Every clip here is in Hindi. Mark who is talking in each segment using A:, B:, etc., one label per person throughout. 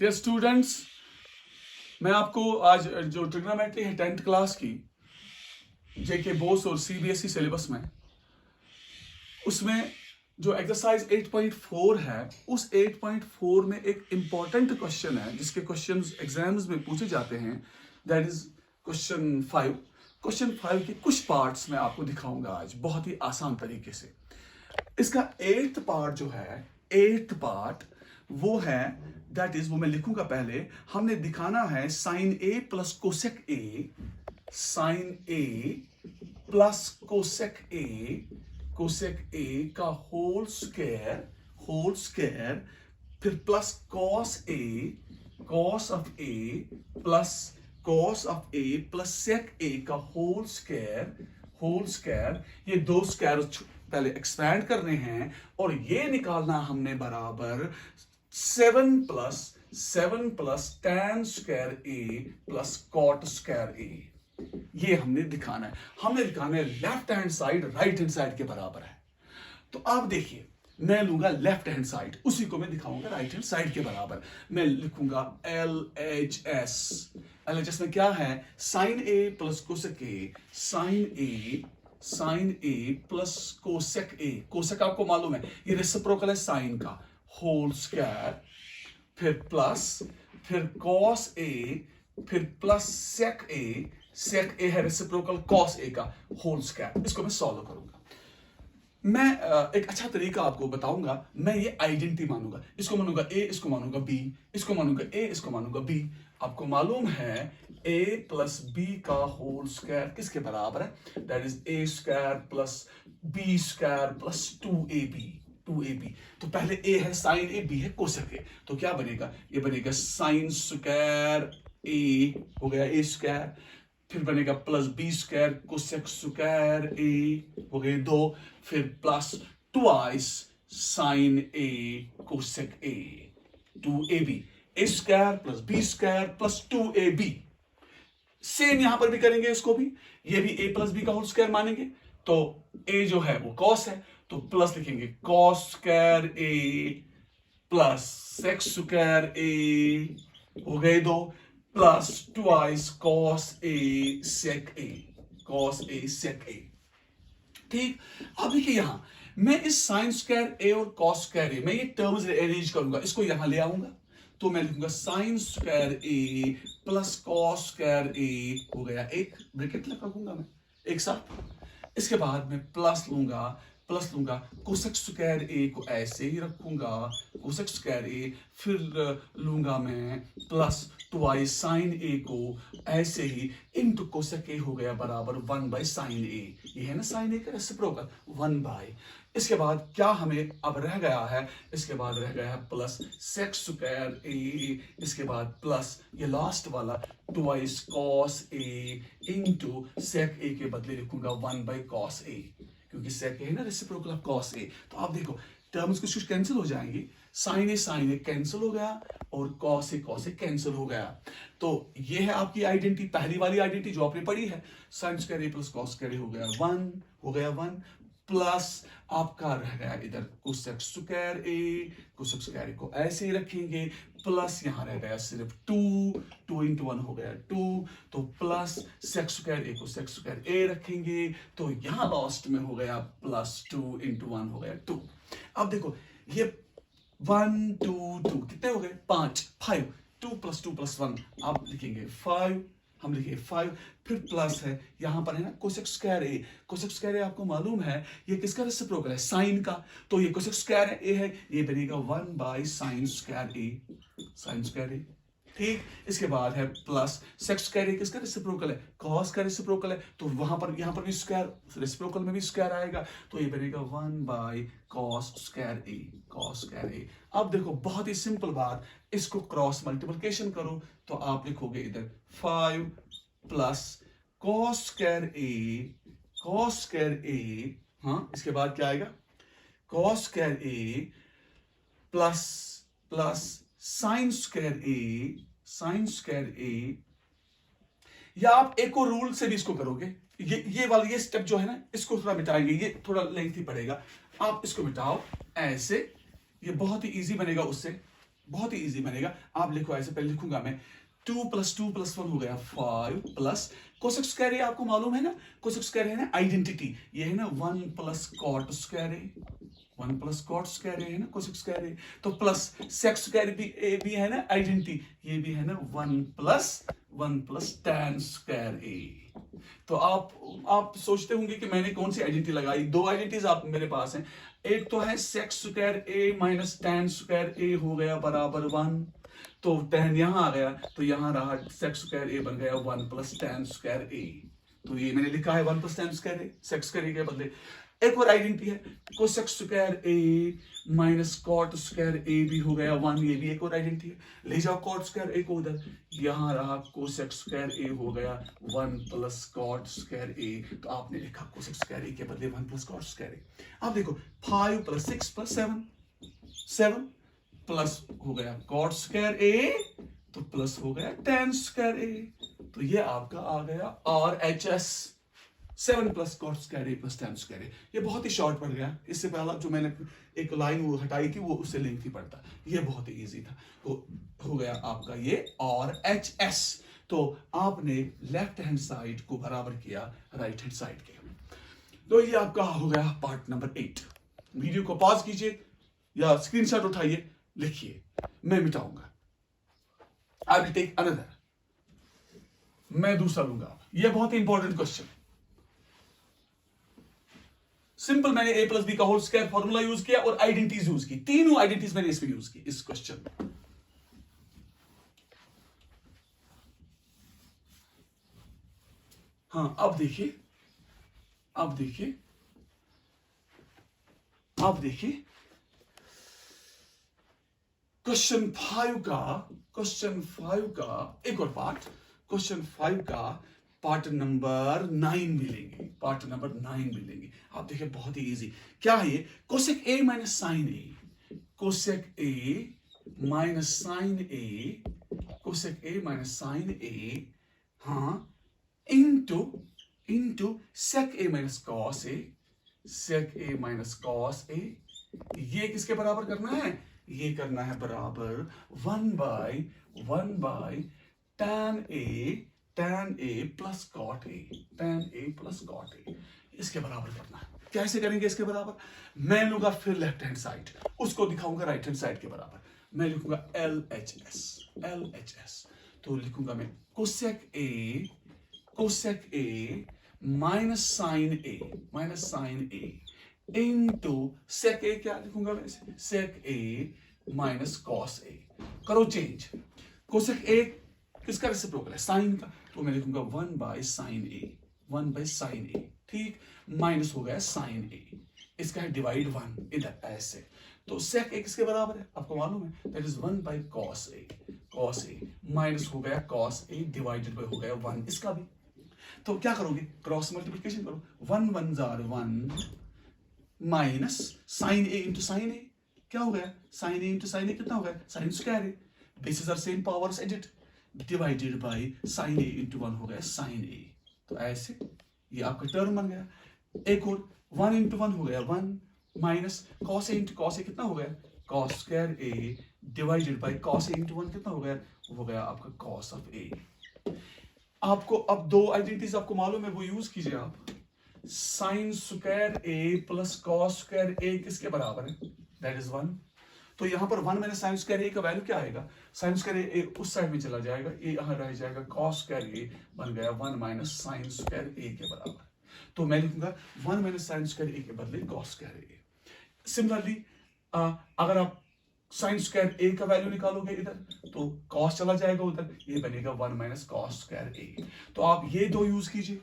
A: डियर स्टूडेंट्स, मैं आपको आज जो ट्रिग्नोमेट्री है 10th क्लास की जेके बोस और सीबीएसई सिलेबस में, उसमें जो एक्सरसाइज 8.4 है, उस 8.4 में एक इंपॉर्टेंट क्वेश्चन है जिसके क्वेश्चंस एग्जाम्स में पूछे जाते हैं। That is question 5। क्वेश्चन 5 के कुछ पार्ट्स मैं आपको दिखाऊंगा आज बहुत ही आसान तरीके से। इसका 8th पार्ट जो है, 8th पार्ट वो है, दैट इज वो मैं लिखूंगा। पहले हमने दिखाना है sine A plus cosec A, sine A plus cosec A का होल स्क्वायर, फिर plus cos of A plus cos of A plus sec A का होल स्क्वायर। ये दो स्क्वायर पहले एक्सपैंड करने हैं और ये निकालना हमने बराबर 7 plus tan square A plus cot square ए। ये हमने दिखाना है। हमने दिखाना है left hand side right hand side के बराबर है। तो आप देखिए, मैं लूंगा लेफ्ट हैंड साइड, उसी को मैं दिखाऊंगा राइट हैंड साइड के बराबर। मैं लिखूंगा LHS में क्या है, sine A plus cosec A, sine A plus cosec A. Cosec आपको मालूम है, ये रेसिप्रोकल है साइन का, होल स्क्वायर, फिर प्लस, फिर कॉस ए, फिर प्लस सेक ए है रेसिप्रोकल कॉस ए का होल स्क्वायर। इसको मैं सॉल्व करूंगा। मैं एक अच्छा तरीका आपको बताऊंगा। मैं ये आइडेंटिटी मानूंगा, इसको मानूंगा ए, इसको मानूंगा बी, इसको मानूंगा ए, इसको मानूंगा बी। आपको मालूम है ए प्लस बी का होल स्क्वायर किसके बराबर है, that is A square plus B square plus 2ab। तो पहले ए है साइन ए, बी है कोसेक ए, तो क्या बनेगा, ये बनेगा साइन स्क्वायर ए हो गया ए स्क्वायर, फिर बनेगा plus B square cosec square A हो गए 2, फिर plus twice sine A cosec A 2ab, A square plus B square plus 2ab। Same यहां पर भी करेंगे, इसको भी, ये भी a प्लस बी का होल स्क्वायर मानेंगे। तो a जो है वो कॉस है, तो प्लस लिखेंगे cos square A plus sec square A हो गए 2, plus twice cos A sec ए। ठीक, अब देखिए यहां मैं इस साइन स्क्वायर ए और कॉस स्क्वायर ए, मैं ये टर्म्स अरेंज करूंगा, इसको यहां ले आऊंगा। तो मैं लिखूंगा sine square A plus cos square A हो गया, एक ब्रैकेट लगाऊंगा मैं एक साथ। इसके बाद मैं प्लस लूंगा कोसेक स्क्वायर ए को ऐसे ही रखूंगा, कोसेक स्क्वायर ए, फिर लूंगा मैं प्लस ट्वाइस साइन ए को ऐसे ही इनटू कोसेक ए हो गया बराबर 1 बाई साइन ए। ये है ना साइन ए का रेसिप्रोकल 1 बाई। इसके बाद क्या हमें अब रह गया है, इसके बाद रह गया है प्लस सेक स्क्वायर ए, इसके बाद प्लस ये लास्ट वाला ट्वाइस कॉस ए इनटू सेक ए के बदले लिखूंगा 1 बाई कॉस ए, क्योंकि सेक है ना रेसिप्रोकल ऑफ कॉस ए। तो आप देखो टर्म्स कुछ कैंसिल हो जाएंगी, साइन ए कैंसिल हो गया और कॉस ए कैंसिल हो गया। तो ये है आपकी आइडेंटिटी, पहली वाली आइडेंटिटी जो आपने पढ़ी है, sign square A plus cos square A हो गया 1 प्लस आपका रह गया इधर कोसेक स्क्वायर ए को ऐसे ही रखेंगे, प्लस यहां रह गया सिर्फ 2 इंटू 1 हो गया 2, तो प्लस सेक स्क्वायर ए को सेक स्क्वायर ए रखेंगे, तो यहां लास्ट में हो गया प्लस 2 इंटू 1 हो गया 2। अब देखो ये 1 2 2 कितने हो गए 5 2 प्लस 1 आप लिखेंगे 5, हम लिखे 5, फिर प्लस है यहां पर है ना कोसेक स्क्वायर ए आपको मालूम है ये किसका रेसिप्रोकल है, साइन का। तो ये कोसेक स्क्वायर ए है, ये बनेगा 1 बाई साइन स्क्वायर ए। ठीक, इसके बाद है प्लस सेक स्क्वायर ए किसका रेसिप्रोकल है, कॉस का रेसिप्रोकल है, तो वहां पर यहां पर भी स्क्वायर, रेसिप्रोकल में भी स्क्वायर आएगा, तो ये बनेगा 1 बाई कॉस स्क्वायर ए। अब देखो बहुत ही सिंपल बात, इसको क्रॉस मल्टीप्लिकेशन करो तो आप लिखोगे इधर 5 प्लस कॉस स्क्वायर ए, हाँ, इसके बाद क्या आएगा cos square A plus sign square ए, या आप एक और रूल से भी इसको करोगे। ये स्टेप जो है ना, इसको थोड़ा मिटाएंगे, ये थोड़ा लेंथी पड़ेगा, आप इसको मिटाओ ऐसे, ये बहुत ही इजी बनेगा उससे। बहुत ही इजी बनेगा। आप लिखो ऐसे, पहले लिखूंगा मैं 2 + 2 + 1 हो गया 5 प्लस कोसेक स्क्वायर ए, आपको मालूम है ना कोसेक स्क्वायर है ना आइडेंटिटी, ये है ना 1 + कॉट स्क्वायर ए, 1 + कॉट स्क्वायर ए है ना कोसेक स्क्वायर ए, तो प्लस सेक स्क्वायर भी है ना आइडेंटिटी, ये भी है ना 1 + tan स्क्वायर ए। तो आप सोचते होंगे कि मैंने कौन सी आइडेंटिटी लगाई। दो आइडेंटिटीज आप मेरे पास हैं, एक तो है sec square A minus tan square A हो गया बराबर 1, तो tan यहां आ गया, तो यहां रहा सेक स्क्वायर ए बन गया 1 + tan स्क्वायर ए। तो ये मैंने लिखा है 1 + tan square A, sec square A के बदले। एक और आइडेंटिटी है कोसेक स्क्वायर ए माइनस कॉट स्क्वायर ए भी हो गया 1, ये भी एक और आइडेंटिटी है। ले जाओ कॉट स्क्वायर ए को उधर, यहां रहा कोसेक स्क्वायर ए हो गया 1 + कॉट स्क्वायर ए, तो आपने लिखा कोसेक स्क्वायर ए के बदले 1 + कॉट स्क्वायर ए। आप देखो 5 + 6 + 7, 7 प्लस हो गया कॉट स्क्वायर ए, तो प्लस हो गया tan स्क्वायर ए, तो ये आपका आ गया RHS 7 + कॉट स्क्वायर ए + tan स्क्वायर ए। ये बहुत ही शॉर्ट पड़ गया, इससे पहला जो मैंने एक लाइन वो हटाई थी वो उससे लिंक थी पड़ता, ये बहुत ही इजी था। तो हो गया आपका ये RHS। तो आपने लेफ्ट हैंड साइड को बराबर किया राइट हैंड साइड के। तो ये आपका हो गया पार्ट नंबर 8। वीडियो को पॉज कीजिए या स्क्रीनशॉट उठाइए, लिखिए, मैं मिटाऊंगा। आई विल टेक अनदर, मैं दूसरा लूंगा। ये बहुत ही इंपॉर्टेंट क्वेश्चन, सिंपल। मैंने a + b का होल स्क्वायर फॉर्मूला यूज किया और आइडेंटिटीज यूज की, तीनों आइडेंटिटीज मैंने इसमें यूज की इस क्वेश्चन में। हाँ, अब देखिए, अब देखिए, अब देखिए क्वेश्चन 5 का एक और पार्ट, क्वेश्चन 5 का पार्ट नंबर 9 मिलेंगे, पार्ट नंबर 9 मिलेंगे। आप देखिए बहुत ही इजी, क्या है ये, cosec A minus sine A, cosec A minus sine A, cosec A minus sine A, हाँ, into sec A minus cos A, sec A minus cos A. ये किसके बराबर करना है, ये करना है बराबर 1/1 tan a plus cot A, tan a plus cot A, इसके बराबर करना है। कैसे करेंगे इसके बराबर, मैं लूंगा फिर लेफ्ट हैंड साइड, उसको दिखाऊंगा राइट हैंड साइड के बराबर। मैं लिखूंगा LHS, तो लिखूंगा मैं cosec A minus sine A into sec A, क्या लिखूंगा मैं, सेक ए माइनस कॉस ए। करो चेंज, कोसेक ए किसका रेसिप्रोकल है, साइन का, तो मैं लिखूंगा 1/sin a, ठीक, माइनस हो गया साइन ए, इसका है डिवाइड 1 इधर ऐसे, तो सेक ए किसके बराबर है आपको मालूम है, that is 1/cos a, minus हो गया cos a डिवाइडेड बाय हो गया 1 इसका भी। तो क्या करोगे, क्रॉस मल्टीप्लिकेशन करो, 1 1 जार 1 minus sine A into sine A, क्या हो गया, sine A into sine A कितना हो गया, sine square A, bases are same, powers added, divided by sine A into 1 हो गया साइन ए। तो ऐसे ये आपका टर्म बन गया। एक और 1 इंटू 1 हो गया 1 minus cos A into cos ए कितना हो गया, cos square A divided by cos A into 1 कितना हो गया आपका कॉस ऑफ ए। आपको अब दो आइडेंटिटीज आपको मालूम है, वो यूज कीजिए आप। Sign square A plus cos square A किसके बराबर है, दैट इज 1। तो यहां पर 1 मैंने साइन स्क्वायर ए का वैल्यू क्या आएगा, साइन स्क्वायर ए उस साइड में चला जाएगा, ए यहां रह जाएगा, कॉस स्क्वायर ए बन गया 1 माइनस साइन स्क्वायर ए के बराबर। तो मैं लिखूंगा 1 माइनस साइन स्क्वायर ए के बदले कॉस स्क्वायर ए। सिमिलरली अगर आप साइन स्क्वायर ए का वैल्यू निकालोगे इधर, तो कॉस चला जाएगा उधर, ये बनेगा 1 माइनस कॉस स्क्वायर ए। तो आप ये दो यूज कीजिए।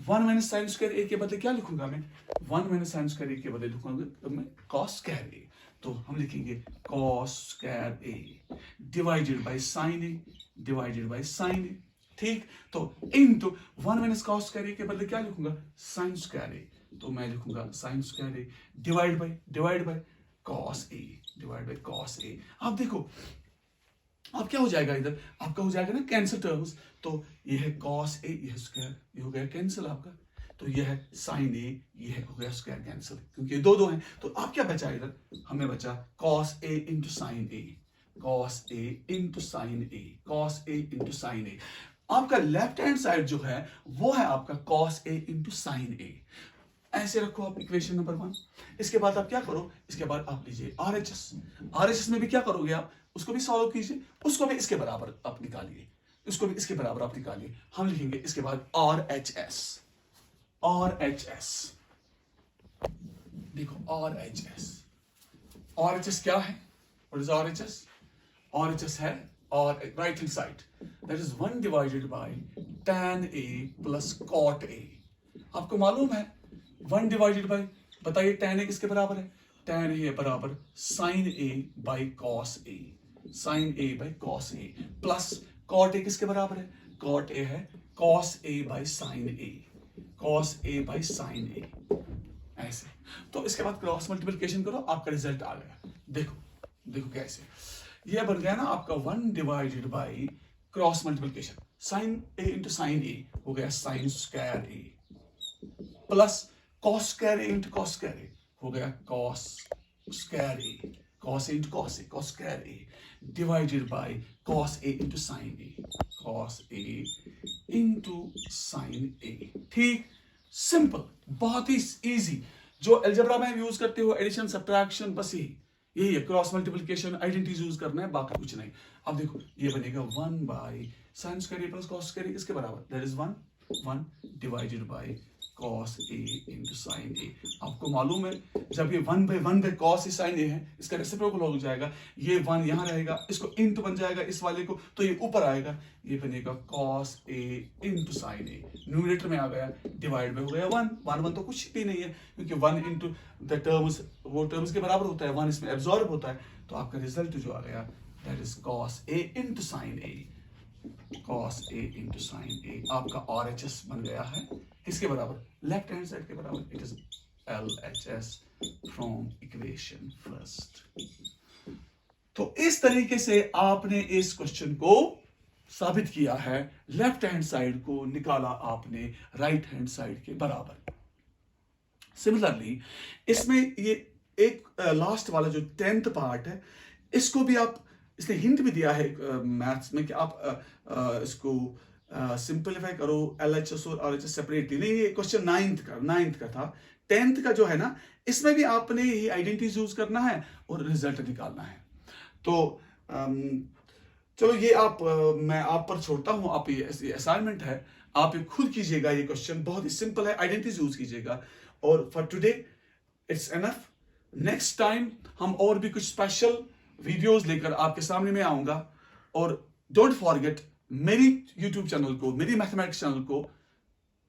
A: 1 माइनस साइन स्क्वायर ए के बदले क्या लिखूंगा मैं, 1 माइनस साइन स्क्वायर ए के बदले लिखूंगा तो मैं कॉस स्क्वायर ए। तो हम लिखेंगे cos square A divided by sine A, divided by sine A, ठीक। तो into 1 minus cos square A के बदले क्या लिखूंगा, साइन स्क्वायर ए। तो मैं लिखूंगा sine square A divide by cos A, divide by cos A. आप देखो अब क्या हो जाएगा, इधर आपका हो जाएगा ना कैंसिल टर्म्स, तो ये है कॉस ए, ये स्क्वायर, ये हो गया कैंसिल आपका, तो ये है साइन ए, ये हो गया स्क्वायर कैंसिल, क्योंकि ये दो हैं। तो आप क्या बचा इधर, हमें बचा cos A into sine A, cos A into sine A, cos A into sine A. आपका लेफ्ट हैंड साइड जो है वो है आपका कॉस ए इंटू साइन ए। ऐसे रखो आप इक्वेशन नंबर 1। इसके बाद आप क्या करो, इसके बाद आप लीजिए आरएचएस। आरएचएस में भी क्या करोगे आप, उसको भी सॉल्व कीजिए, उसको भी इसके बराबर आप निकालिए, इसको भी इसके बराबर आप निकालिए। हम लिखेंगे इसके बाद आरएचएस। आरएचएस देखो आरएचएस, आरएचएस क्या है, व्हाट इज आरएचएस? आरएचएस है और right hand side, that is 1 divided bye tan a plus cot a। आपको मालूम है 1 डिवाइडेड बाय, बताइए tan a किसके बराबर है? tan a बराबर sin a by cos a, sin a by cos a plus cot a किसके बराबर है? cot a है cos a by sin a, cos a by sin a। ऐसे तो इसके बाद क्रॉस मल्टीप्लिकेशन करो, आपका रिजल्ट आ गया। देखो देखो कैसे ये बन गया ना आपका 1 divided by cross multiplication sine A into sine A हो गया sine square A plus cos square A into cos square A हो गया cos square A, cos A into cos A, cos square A divided by cos A into sine A, cos A into sine A. ठीक, सिंपल, बहुत ही इजी। जो अलजेब्रा में यूज करते हो एडिशन सब्ट्रैक्शन, बस यही है, क्रॉस मल्टीप्लिकेशन आइडेंटिटीज यूज करना है, बाकी कुछ नहीं। अब देखो ये बनेगा 1 by sine square A plus cos square A किसके बराबर, that is 1 divided by cos A into sine A. आपको मालूम है जब ये 1 by cos A sine A है, इसका रेसिप्रोकल हो जाएगा, ये 1 यहाँ रहेगा, इसको इंटू बन जाएगा इस वाले को, तो ये ऊपर आएगा, ये बनेगा cos A into sine A. Numerator में आ गया, डिवाइड में हो गया 1 तो कुछ भी नहीं है, क्योंकि 1 इंटू द टर्म्स, वो टर्म्स के बराबर होता है, 1 इसमें एब्जॉर्ब होता है, तो आपका रिजल्ट जो आ गया that is cos A into sine A, cos A into sine A. आपका RHS बन गया है किसके बराबर, लेफ्ट हैंड साइड के बराबर, it is LHS from equation first. तो इस तरीके से आपने इस क्वेश्चन को साबित किया है, लेफ्ट हैंड साइड को निकाला आपने राइट हैंड साइड के बराबर। सिमिलरली इसमें ये एक लास्ट वाला जो 10th पार्ट है, इसको भी आप, इसने हिंट भी दिया है मैथ्स में कि आप इसको सिंपलीफाई करो LHS और RHS सेपरेटली। नहीं, ये क्वेश्चन 9th का था। 10th का जो है ना, इसमें भी आपने ही आइडेंटिटीज यूज करना है और रिजल्ट निकालना है। तो चलो ये मैं आप पर छोड़ता हूं, आप ये असाइनमेंट है, आप ये खुद कीजिएगा। ये क्वेश्चन बहुत ही सिंपल है, आइडेंटिटीज यूज कीजिएगा। और for today it's enough. Next time हम और भी कुछ स्पेशल वीडियोस लेकर आपके सामने में आऊंगा। और डोंट फॉरगेट मेरी यूट्यूब चैनल को, मेरी मैथमेटिक्स चैनल को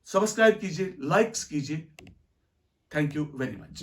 A: सब्सक्राइब कीजिए, लाइक्स कीजिए। Thank you very much.